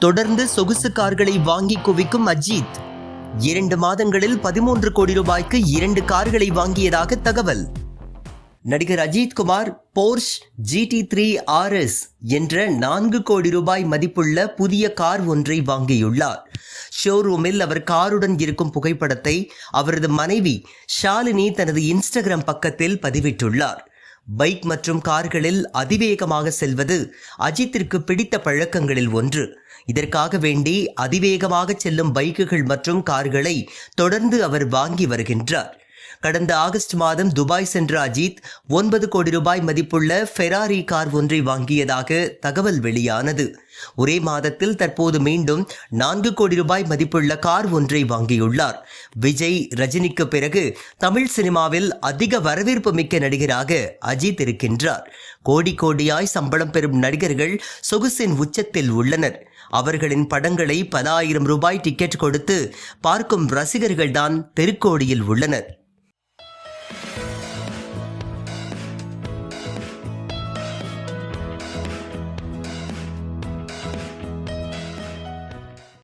தொடர்ந்து சொகுசு கார்களை வாங்கி குவிக்கும் அஜித். 2 மாதங்களில் 13 கோடி ரூபாய்க்கு 2 கார்களை வாங்கியதாக தகவல். நடிகர் Ajith Kumar Porsche GT3 RS என்ற 4 கோடி ரூபாய் மதிப்புள்ள புதிய கார் ஒன்றை வாங்கியுள்ளார். ஷோரூமில் அவர் காருடன் இருக்கும் புகைப்படத்தை அவரது மனைவி ஷாலினி தனது இன்ஸ்டாகிராம் பக்கத்தில் பதிவிட்டுள்ளார். பைக் மற்றும் கார்களில் அதிவேகமாக செல்வது அஜித்திற்கு பிடித்த பழக்கங்களில் ஒன்று. இதற்காக வேண்டி அதிவேகமாக செல்லும் பைக்குகள் மற்றும் கார்களை தொடர்ந்து அவர் வாங்கி வருகின்றார். கடந்த ஆகஸ்ட் மாதம் துபாய் சென்ற அஜித் 9 கோடி ரூபாய் மதிப்புள்ள ஃபெராரி கார் ஒன்றை வாங்கியதாக தகவல் வெளியானது. ஒரே மாதத்தில் தற்போது மீண்டும் 4 கோடி ரூபாய் மதிப்புள்ள கார் ஒன்றை வாங்கியுள்ளார். விஜய், ரஜினிக்கு பிறகு தமிழ் சினிமாவில் அதிக வரவேற்பு மிக்க நடிகராக அஜித் இருக்கின்றார். கோடி கோடியாய் சம்பளம் பெறும் நடிகர்கள் சொகுசின் உச்சத்தில் உள்ளனர். அவர்களின் படங்களை பல ஆயிரம் ரூபாய் டிக்கெட் கொடுத்து பார்க்கும் ரசிகர்கள்தான் தெருக்கோடியில் உள்ளனர்.